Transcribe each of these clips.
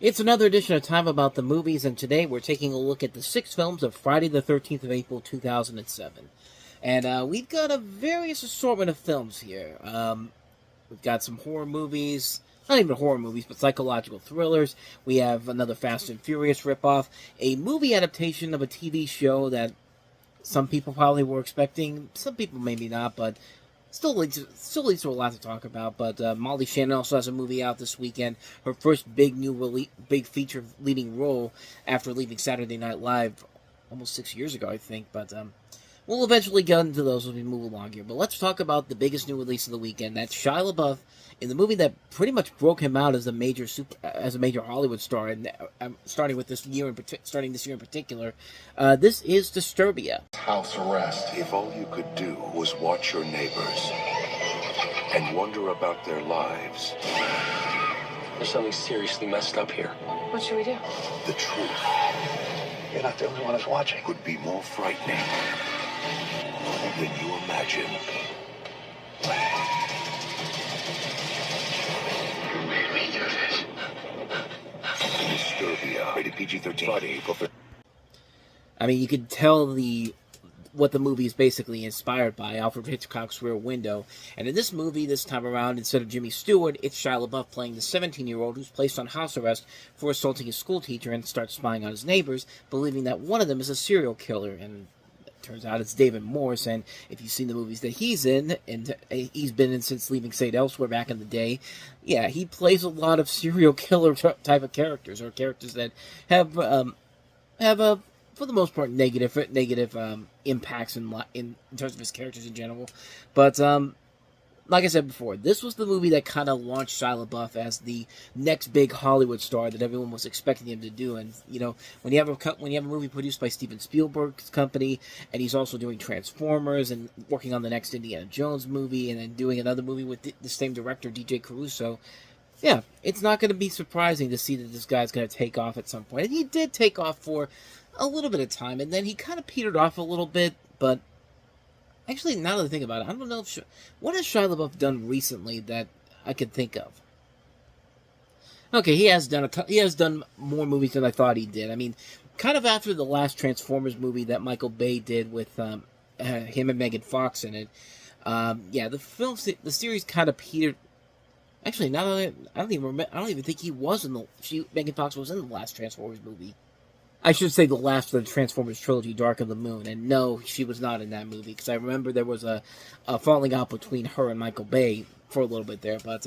It's another edition of Time About the Movies, and today we're taking a look at the 6 films of Friday the 13th of April, 2007. And we've got a various assortment of films here. We've got some horror movies, not even horror movies, but psychological thrillers. We have another Fast and Furious ripoff, a movie adaptation of a TV show that some people probably were expecting, some people maybe not, but still leads to a lot to talk about. But Molly Shannon also has a movie out this weekend. Her first big feature leading role after leaving Saturday Night Live almost 6 years ago, I think. But we'll eventually get into those as we move along here. But let's talk about the biggest new release of the weekend. That's Shia LaBeouf in the movie that pretty much broke him out as a major Hollywood star. And starting this year in particular, this is Disturbia. House arrest. If all you could do was watch your neighbors and wonder about their lives, There's something seriously messed up here. What should we do? the truth You're not the only one who's watching. could be more frightening than you imagine. You made me do this. Disturbia, rated PG-13, Friday, April 3rd. I mean, you could tell what the movie is basically inspired by, Alfred Hitchcock's Rear Window. And in this movie, this time around, instead of Jimmy Stewart, it's Shia LaBeouf playing the 17-year-old who's placed on house arrest for assaulting his schoolteacher and starts spying on his neighbors, believing that one of them is a serial killer. And it turns out it's David Morse, and if you've seen the movies that he's in, and he's been in since Leaving St. Elsewhere back in the day, yeah, he plays a lot of serial killer type of characters, or characters that have a, for the most part, negative impacts in terms of his characters in general. But like I said before, this was the movie that kind of launched Shia LaBeouf as the next big Hollywood star that everyone was expecting him to do. And you know, when you have a movie produced by Steven Spielberg's company, and he's also doing Transformers and working on the next Indiana Jones movie, and then doing another movie with the same director, DJ Caruso. Yeah, it's not going to be surprising to see that this guy's going to take off at some point. And he did take off for a little bit of time, and then he kind of petered off a little bit. But actually, now that I think about it, I don't know what has Shia LaBeouf done recently that I could think of. Okay, he has done more movies than I thought he did. I mean, kind of after the last Transformers movie that Michael Bay did with him and Megan Fox in it. Yeah, the series kind of petered. Actually, now that I don't even think he was Megan Fox was in the last Transformers movie. I should say the last of the Transformers trilogy, Dark of the Moon. And no, she was not in that movie, because I remember there was a falling out between her and Michael Bay for a little bit there. But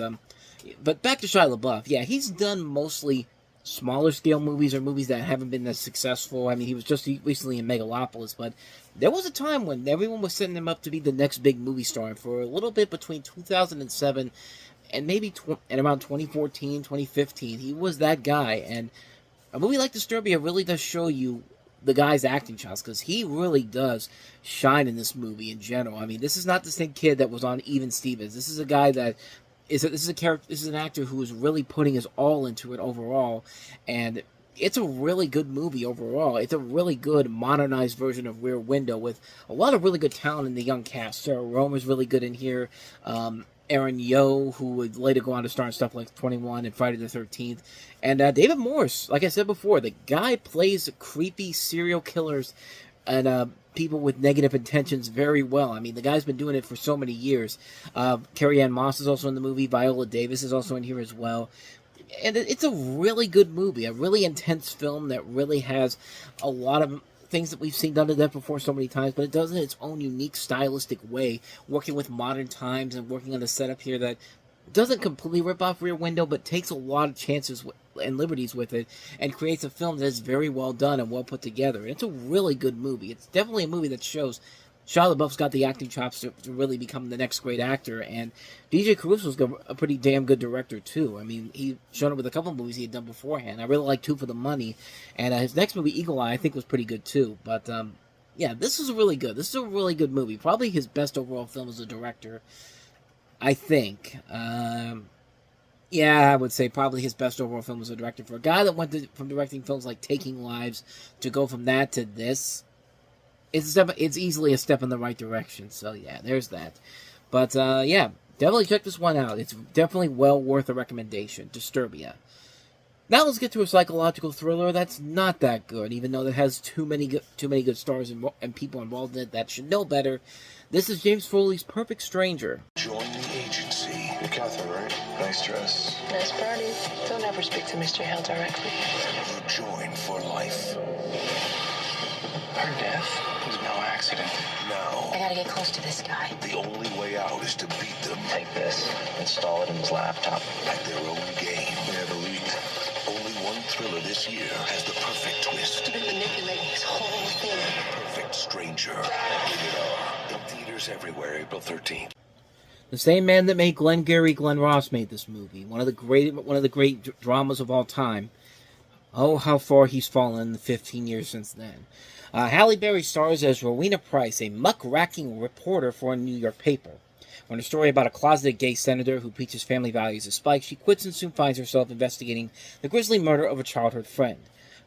back to Shia LaBeouf. Yeah, he's done mostly smaller scale movies, or movies that haven't been as successful. I mean, he was just recently in Megalopolis, but there was a time when everyone was setting him up to be the next big movie star. And for a little bit between 2007 and maybe around 2014, 2015, he was that guy. And a movie like Disturbia really does show you the guy's acting chops, because he really does shine in this movie in general. I mean, this is not the same kid that was on Even Stevens. This is a guy that this is an actor who is really putting his all into it overall, and it's a really good movie overall. It's a really good modernized version of Rear Window with a lot of really good talent in the young cast. Sarah Romer's really good in here. Aaron Yo, who would later go on to star in stuff like 21 and Friday the 13th. And David Morse, like I said before, the guy plays creepy serial killers and people with negative intentions very well. I mean, the guy's been doing it for so many years. Carrie-Anne Moss is also in the movie. Viola Davis is also in here as well. And it's a really good movie, a really intense film that really has a lot of things that we've seen done to death before so many times, but it does it in its own unique stylistic way, working with modern times and working on a setup here that doesn't completely rip off Rear Window, but takes a lot of chances and liberties with it, and creates a film that is very well done and well put together. It's a really good movie. It's definitely a movie that shows Shia LaBeouf's got the acting chops to really become the next great actor, and DJ Caruso's a pretty damn good director too. I mean, he showed up with a couple of movies he had done beforehand. I really like Two for the Money, and his next movie, Eagle Eye, I think was pretty good too. But yeah, this is really good. This is a really good movie. Probably his best overall film as a director, I think. Yeah, I would say probably his best overall film as a director. For a guy that went from directing films like Taking Lives to go from that to this, it's easily a step in the right direction. So yeah, there's that. But yeah, definitely check this one out. It's definitely well worth a recommendation. Disturbia. Now let's get to a psychological thriller that's not that good, even though it has too many good stars and people involved in it that should know better. This is James Foley's Perfect Stranger. Join the agency. You're Catherine, right? Nice dress. Nice party. Don't ever speak to Mr. Hill directly. You join for life. Her death was no accident. Now, I gotta get close to this guy. the only way out is to beat them Take this. Install it in his laptop. at their own game. We have a lead. Only one thriller this year has the perfect twist. You've been manipulating this whole thing. Perfect Stranger. Rated R. In theaters everywhere, April 13th. The same man that made Glengarry Glen Ross made this movie, one of the great dramas of all time. Oh, how far he's fallen in the 15 years since then. Halle Berry stars as Rowena Price, a muckraking reporter for a New York paper. When a story about a closeted gay senator who preaches family values is spiked, she quits and soon finds herself investigating the grisly murder of a childhood friend.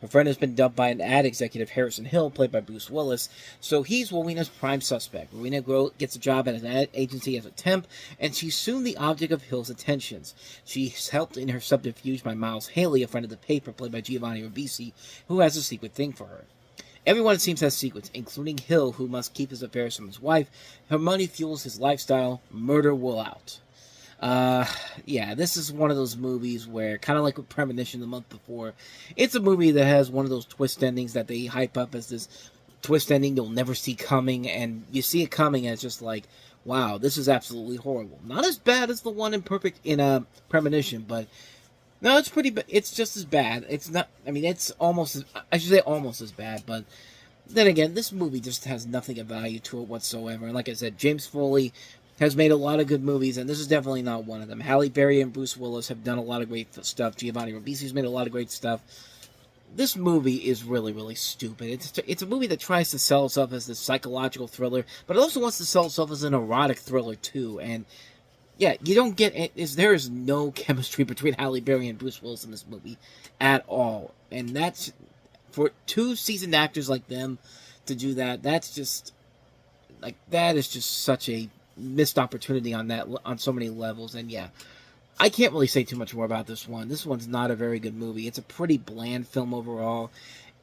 Her friend has been dubbed by an ad executive, Harrison Hill, played by Bruce Willis, so he's Rowena's prime suspect. Rowena gets a job at an ad agency as a temp, and she's soon the object of Hill's attentions. She's helped in her subterfuge by Miles Haley, a friend of the paper, played by Giovanni Ribisi, who has a secret thing for her. Everyone, it seems, has secrets, including Hill, who must keep his affairs from his wife. Her money fuels his lifestyle. Murder will out. Yeah, this is one of those movies where, kind of like with Premonition the month before, it's a movie that has one of those twist endings that they hype up as this twist ending you'll never see coming, and you see it coming and it's just like, wow, this is absolutely horrible. Not as bad as the one in Premonition, but no, it's pretty. It's just as bad. It's not. I mean, it's almost. I should say almost as bad. But then again, this movie just has nothing of value to it whatsoever. And like I said, James Foley has made a lot of good movies, and this is definitely not one of them. Halle Berry and Bruce Willis have done a lot of great stuff. Giovanni Ribisi's made a lot of great stuff. This movie is really, really stupid. It's a movie that tries to sell itself as this psychological thriller, but it also wants to sell itself as an erotic thriller too. And yeah, you don't get it. There is no chemistry between Halle Berry and Bruce Willis in this movie at all. And that's, for two seasoned actors like them to do that, that is just such a missed opportunity on so many levels. And yeah, I can't really say too much more about this one. This one's not a very good movie. It's a pretty bland film overall.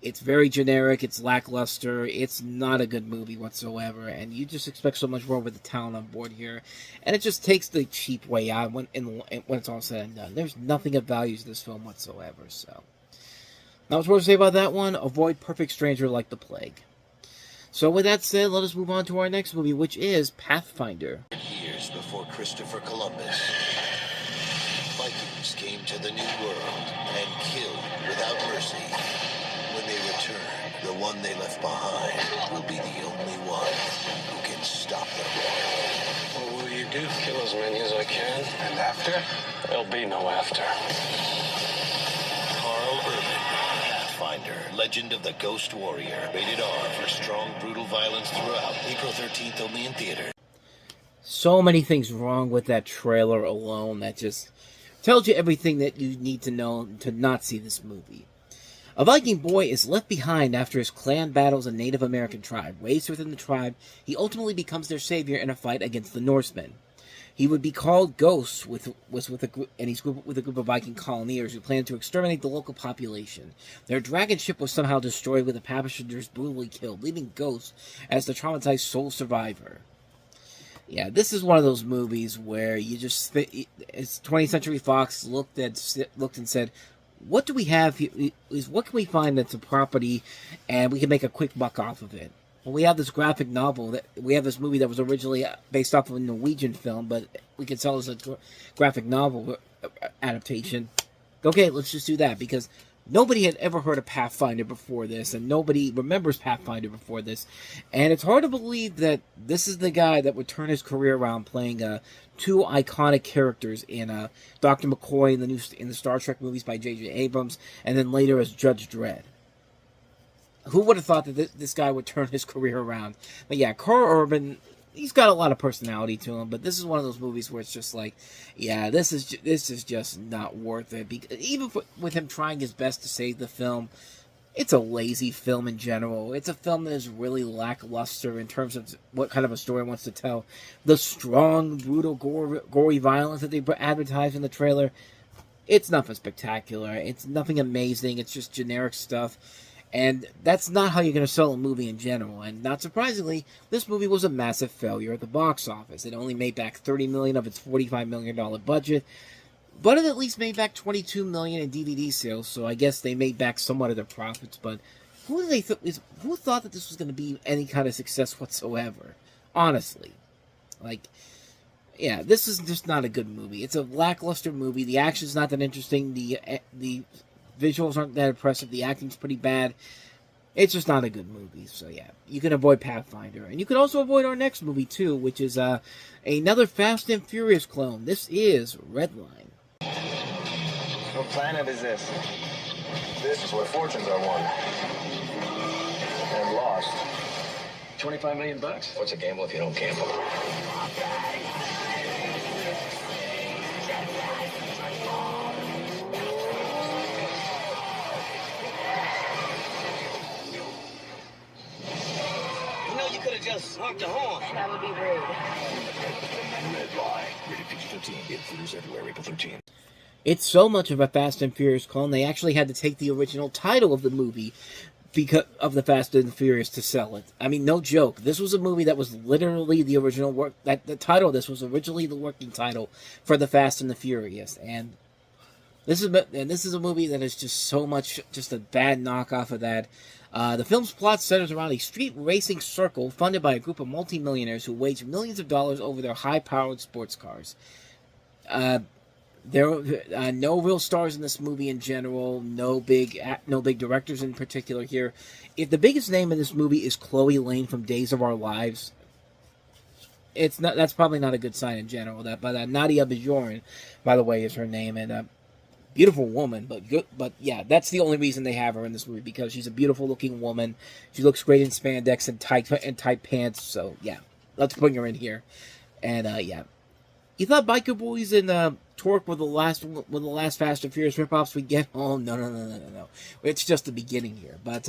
It's very generic, it's lackluster, it's not a good movie whatsoever, and you just expect so much more with the talent on board here. And it just takes the cheap way out when it's all said and done. There's nothing of value to this film whatsoever, so. Not much more to say about that one. Avoid Perfect Stranger like the plague. So with that said, let us move on to our next movie, which is Pathfinder. Years before Christopher Columbus, Vikings came to the New World and killed without mercy. When they return, the one they left behind will be the only one who can stop them. What will you do? Kill as many as I can. And after? There'll be no after. Carl Urban, Pathfinder, Legend of the Ghost Warrior. Rated R for strong, brutal violence throughout. April 13th, only in theaters. So many things wrong with that trailer alone that just tells you everything that you need to know to not see this movie. A Viking boy is left behind after his clan battles a Native American tribe. Raised within the tribe, he ultimately becomes their savior in a fight against the Norsemen. He would be called Ghost, and he's with a group of Viking coloniers who planned to exterminate the local population. Their dragon ship was somehow destroyed with the passengers brutally killed, leaving Ghost as the traumatized sole survivor. Yeah, this is one of those movies where you just it's 20th Century Fox looked and said, what do we have here? What can we find that's a property and we can make a quick buck off of it? Well, we have this graphic novel. We have this movie that was originally based off of a Norwegian film, but we can sell it as a graphic novel adaptation. Okay, let's just do that, because nobody had ever heard of Pathfinder before this, and nobody remembers Pathfinder before this. And it's hard to believe that this is the guy that would turn his career around playing two iconic characters in Dr. McCoy in the Star Trek movies by J.J. Abrams, and then later as Judge Dredd. Who would have thought that this guy would turn his career around? But yeah, Carl Urban, he's got a lot of personality to him, but this is one of those movies where it's just like, yeah, this is just not worth it. Because even with him trying his best to save the film, it's a lazy film in general. It's a film that is really lackluster in terms of what kind of a story it wants to tell. The strong, brutal, gory violence that they advertise in the trailer, It's nothing spectacular. It's nothing amazing. It's just generic stuff. And that's not how you're going to sell a movie in general. And not surprisingly, this movie was a massive failure at the box office. It only made back $30 million of its $45 million budget. But it at least made back $22 million in DVD sales. So I guess they made back somewhat of their profits. But who thought that this was going to be any kind of success whatsoever? Honestly. Like, yeah, this is just not a good movie. It's a lackluster movie. The action's not that interesting. The visuals aren't that impressive. The acting's pretty bad. It's just not a good movie. So yeah, you can avoid Pathfinder. And you can also avoid our next movie too, which is another Fast and Furious clone. This is Redline. What planet is this? This is where fortunes are won. And lost. 25 million bucks? What's a gamble if you don't gamble? You know you could have just swamped the horn. That would be rude. Redline. Rated PG-13. Get theaters everywhere. April 13th. It's so much of a Fast and Furious clone, they actually had to take the original title of the movie because of the Fast and Furious to sell it. I mean, no joke. This was a movie that was literally the original work. The title of this was originally the working title for the Fast and the Furious, and this is a movie that is just so much just a bad knockoff of that. The film's plot centers around a street racing circle funded by a group of multimillionaires who wage millions of dollars over their high-powered sports cars. There are no real stars in this movie in general. No big directors in particular here. If the biggest name in this movie is Chloe Lane from Days of Our Lives, that's probably not a good sign in general. Nadia Bajoran, by the way, is her name, and a beautiful woman. But yeah, that's the only reason they have her in this movie, because she's a beautiful looking woman. She looks great in spandex and tight pants. So yeah, let's bring her in here. And yeah. You thought Biker Boys and Torque were the last Fast and Furious ripoffs we get? Oh, no. It's just the beginning here. But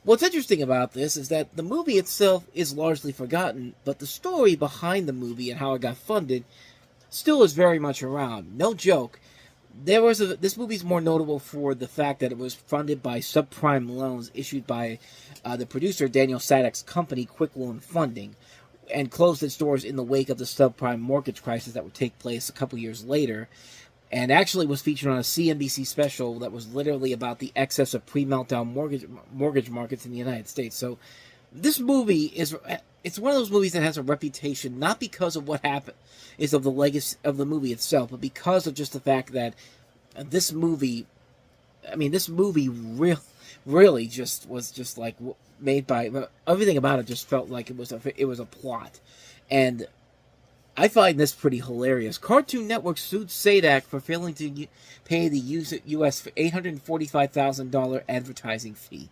what's interesting about this is that the movie itself is largely forgotten, but the story behind the movie and how it got funded still is very much around. No joke. This movie's more notable for the fact that it was funded by subprime loans issued by the producer Daniel Sadek's company, Quick Loan Funding, and closed its doors in the wake of the subprime mortgage crisis that would take place a couple years later, and actually was featured on a CNBC special that was literally about the excess of pre-meltdown mortgage markets in the United States. So this movie it's one of those movies that has a reputation not because of what happened is of the legacy of the movie itself, but because of just the fact that this movie really just was just like made by everything about it just felt like it was a plot. And I find this pretty hilarious. Cartoon Network sued Sadak for failing to pay the U.S. $845,000 advertising fee.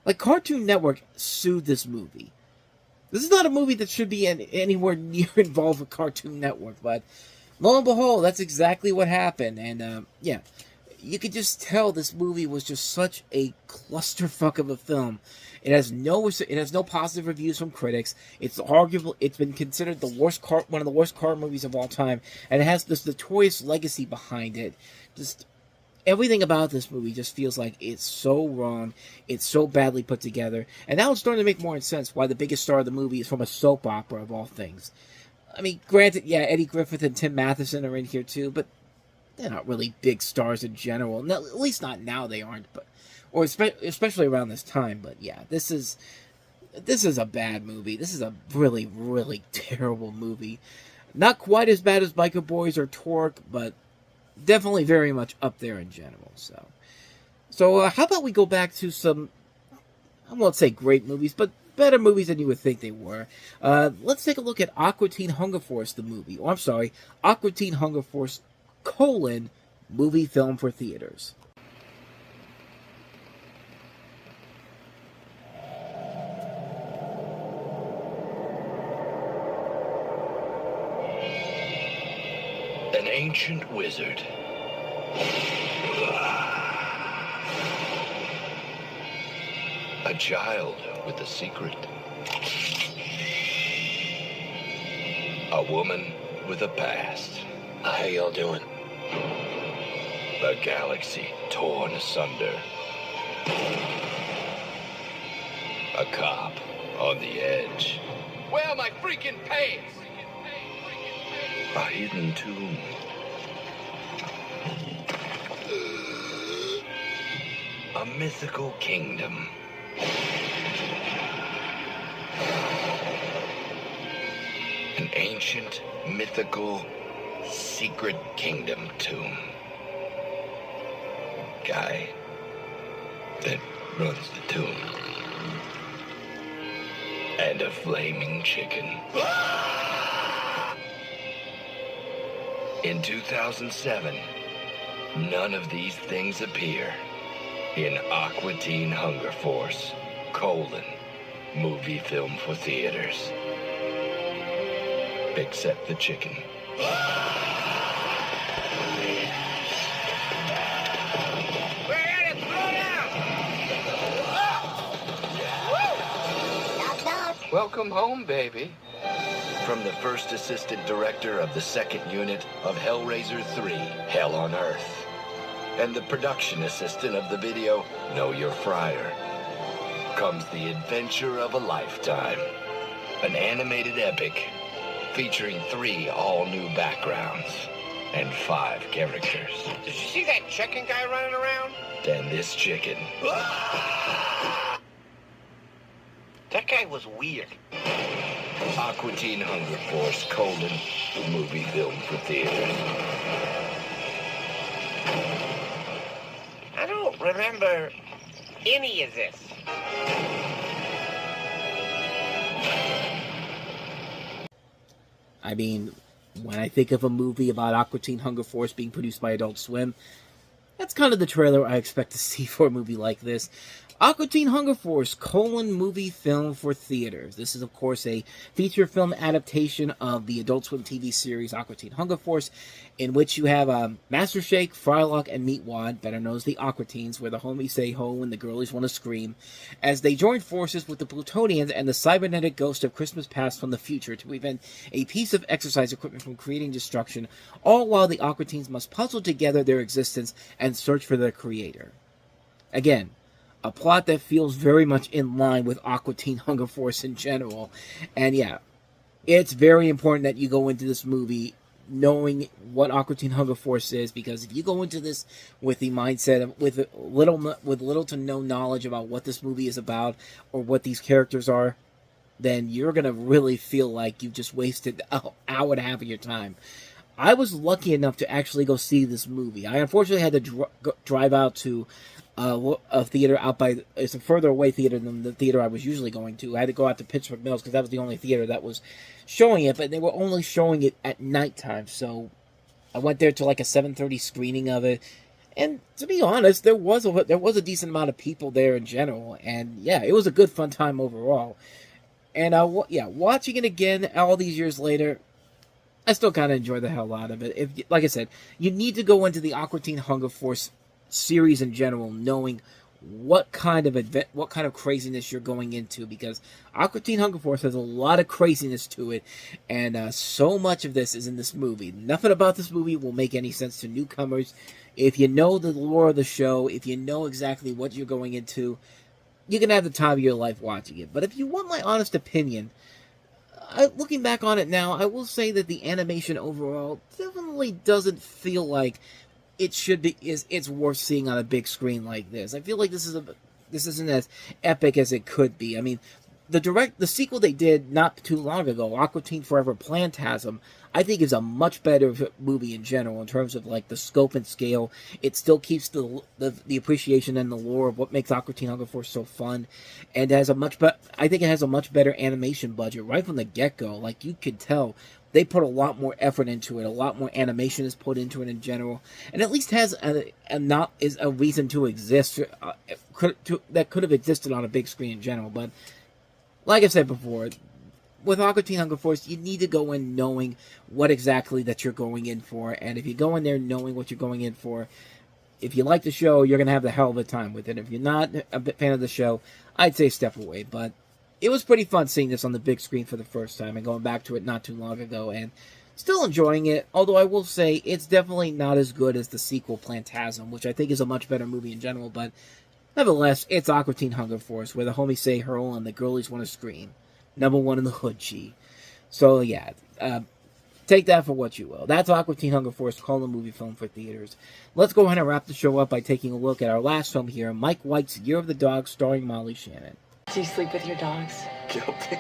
Like, Cartoon Network sued this movie. This is not a movie that should be anywhere near involved with Cartoon Network, but lo and behold, that's exactly what happened. And yeah, you could just tell this movie was just such a clusterfuck of a film. It has no positive reviews from critics. It's been considered one of the worst car movies of all time, and it has this notorious legacy behind it. Just everything about this movie just feels like it's so wrong. It's so badly put together, and now it's starting to make more sense why the biggest star of the movie is from a soap opera of all things. I mean, granted, yeah, Eddie Griffith and Tim Matheson are in here too, but they're not really big stars in general. No, at least not now they aren't, or especially around this time. But yeah, this is a bad movie. This is a really, really terrible movie. Not quite as bad as Biker Boys or Torque, but definitely very much up there in general. So how about we go back to some, I won't say great movies, but better movies than you would think they were. Let's take a look at Aqua Teen Hunger Force, the movie. Or I'm sorry, Aqua Teen Hunger Force, movie film for theaters. An ancient wizard. A child with a secret. A woman with a past. How y'all doing? The galaxy torn asunder. A cop on the edge. Where are my freaking pants? A hidden tomb. A mythical kingdom. An ancient, mythical, secret kingdom tomb. Guy that runs the tomb. And a flaming chicken. In 2007, none of these things appear in Aqua Teen Hunger Force, movie film for theaters. Except the chicken. Welcome home, baby. From the first assistant director of the second unit of Hellraiser 3, Hell on Earth, and the production assistant of the video, Know Your Fryer, comes the adventure of a lifetime. An animated epic featuring 3 all-new backgrounds and 5 characters. Did you see that chicken guy running around? And this chicken. That guy was weird. Aqua Teen Hunger Force, movie film for theaters. I don't remember any of this. I mean, when I think of a movie about Aqua Teen Hunger Force being produced by Adult Swim, that's kind of the trailer I expect to see for a movie like this. Aqua Teen Hunger Force, movie film for theaters. This is, of course, a feature film adaptation of the Adult Swim TV series Aqua Teen Hunger Force, in which you have Master Shake, Frylock, and Meatwad, better known as the Aqua Teens, where the homies say ho and the girlies want to scream, as they join forces with the Plutonians and the cybernetic ghost of Christmas past from the future to prevent a piece of exercise equipment from creating destruction, all while the Aqua Teens must puzzle together their existence and search for their creator. Again, a plot that feels very much in line with Aqua Teen Hunger Force in general. And yeah, it's very important that you go into this movie knowing what Aqua Teen Hunger Force is, because if you go into this with the mindset of with little to no knowledge about what this movie is about or what these characters are, then you're gonna really feel like you just wasted an hour and a half of your time. I was lucky enough to actually go see this movie. I unfortunately had to drive out to a theater out by, it's a further away theater than the theater I was usually going to. I had to go out to Pittsburgh Mills because that was the only theater that was showing it, but they were only showing it at nighttime. So I went there to like a 7:30 screening of it, and to be honest, there was a decent amount of people there in general, and yeah, it was a good fun time overall. And watching it again all these years later, I still kind of enjoy the hell out of it. Like I said, you need to go into the Aqua Teen Hunger Force series in general knowing what kind of craziness you're going into, because Aqua Teen Hunger Force has a lot of craziness to it, and so much of this is in this movie. Nothing about this movie will make any sense to newcomers. If you know the lore of the show, if you know exactly what you're going into, you can have the time of your life watching it. But if you want my honest opinion, looking back on it now, I will say that the animation overall definitely doesn't feel like it's worth seeing on a big screen like this. I feel like this isn't as epic as it could be. I mean, the sequel they did not too long ago, Aqua Teen Forever Plantasm, I think is a much better movie in general in terms of like the scope and scale. It still keeps the appreciation and the lore of what makes Aqua Teen Hunger Force so fun, and I think it has a much better animation budget right from the get-go. Like, you could tell they put a lot more effort into it, a lot more animation is put into it in general, and at least has a reason to exist that could have existed on a big screen in general. But like I said before, with Aqua Teen Hunger Force, you need to go in knowing what exactly that you're going in for, and if you go in there knowing what you're going in for, if you like the show, you're going to have the hell of a time with it. If you're not a fan of the show, I'd say step away, but it was pretty fun seeing this on the big screen for the first time and going back to it not too long ago, and Still enjoying it, although I will say it's definitely not as good as the sequel Plantasm, which I think is a much better movie in general, but nevertheless, it's Aqua Teen Hunger Force, where the homies say hurl and the girlies want to scream. #1 in the hood, G. So, yeah, take that for what you will. That's Aqua Teen Hunger Force, called a movie film for theaters. Let's go ahead and wrap the show up by taking a look at our last film here, Mike White's Year of the Dog, starring Molly Shannon. Do you sleep with your dogs? Guilty.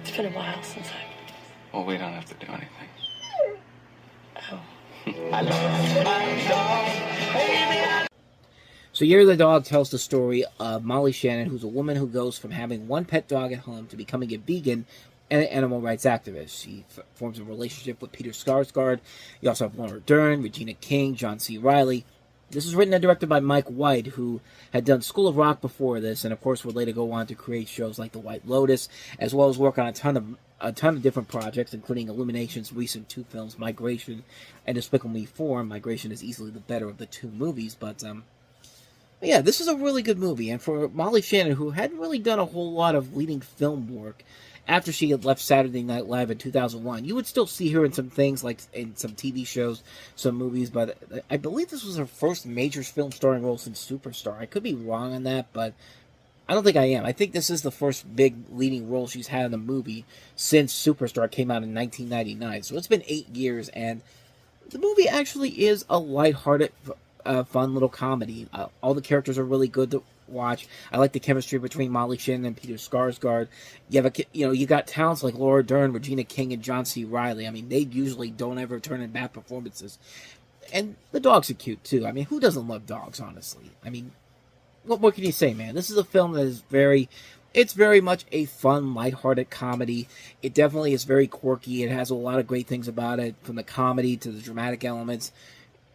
It's been a while since Well, we don't have to do anything. So Year of the Dog tells the story of Molly Shannon, who's a woman who goes from having one pet dog at home to becoming a vegan and an animal rights activist. She forms a relationship with Peter Skarsgård. You also have Laura Dern, Regina King, John C. Reilly. This was written and directed by Mike White, who had done School of Rock before this, and of course would later go on to create shows like The White Lotus, as well as work on a ton of different projects, including Illumination's recent 2 films, Migration and Despicable Me 4. Migration is easily the better of the 2 movies, but yeah, this is a really good movie, and for Molly Shannon, who hadn't really done a whole lot of leading film work after she had left Saturday Night Live in 2001, you would still see her in some things, like in some TV shows, some movies, but I believe this was her first major film starring role since Superstar. I could be wrong on that, but I don't think I am. I think this is the first big leading role she's had in a movie since Superstar came out in 1999, so it's been 8 years, and the movie actually is a lighthearted, fun little comedy. All the characters are really good to watch. I like the chemistry between Molly Shannon and Peter Skarsgård. You got talents like Laura Dern, Regina King, and John C. Reilly. I mean, they usually don't ever turn in bad performances. And the dogs are cute too. I mean, who doesn't love dogs, honestly? I mean, what can you say, man? This is a film that is it's very much a fun, lighthearted comedy. It definitely is very quirky. It has a lot of great things about it, from the comedy to the dramatic elements.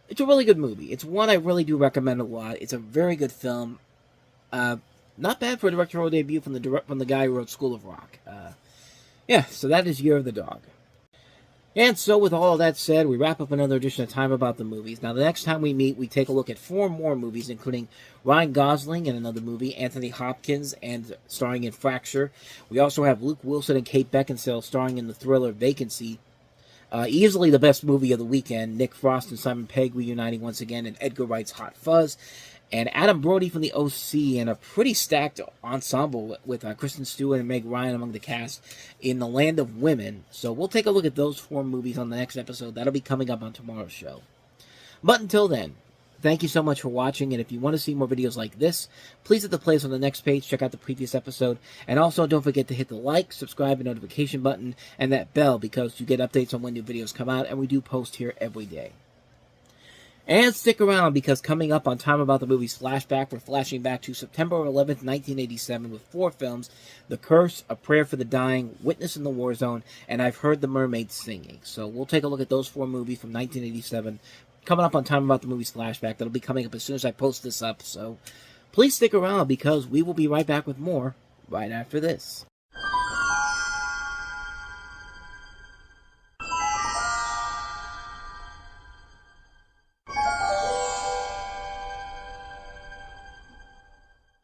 It's a really good movie. It's one I really do recommend a lot. It's a very good film. Not bad for a directorial debut from the guy who wrote School of Rock. Yeah, so that is Year of the Dog. And so with all of that said, we wrap up another edition of Time About the Movies. Now, the next time we meet, we take a look at 4 more movies, including Ryan Gosling in another movie, Anthony Hopkins and starring in Fracture. We also have Luke Wilson and Kate Beckinsale starring in the thriller Vacancy. Easily the best movie of the weekend, Nick Frost and Simon Pegg reuniting once again in Edgar Wright's Hot Fuzz. And Adam Brody from the OC, and a pretty stacked ensemble with Kristen Stewart and Meg Ryan among the cast in The Land of Women. So we'll take a look at those 4 movies on the next episode. That'll be coming up on tomorrow's show. But until then, thank you so much for watching, and if you want to see more videos like this, please hit the plays on the next page, check out the previous episode, and also don't forget to hit the like, subscribe, and notification button, and that bell, because you get updates on when new videos come out, and we do post here every day. And stick around, because coming up on Time About the Movies Flashback, we're flashing back to September 11th, 1987 with 4 films: The Curse, A Prayer for the Dying, Witness in the War Zone, and I've Heard the Mermaids Singing. So we'll take a look at those 4 movies from 1987 coming up on Time About the Movies Flashback. That'll be coming up as soon as I post this up, so please stick around, because we will be right back with more right after this.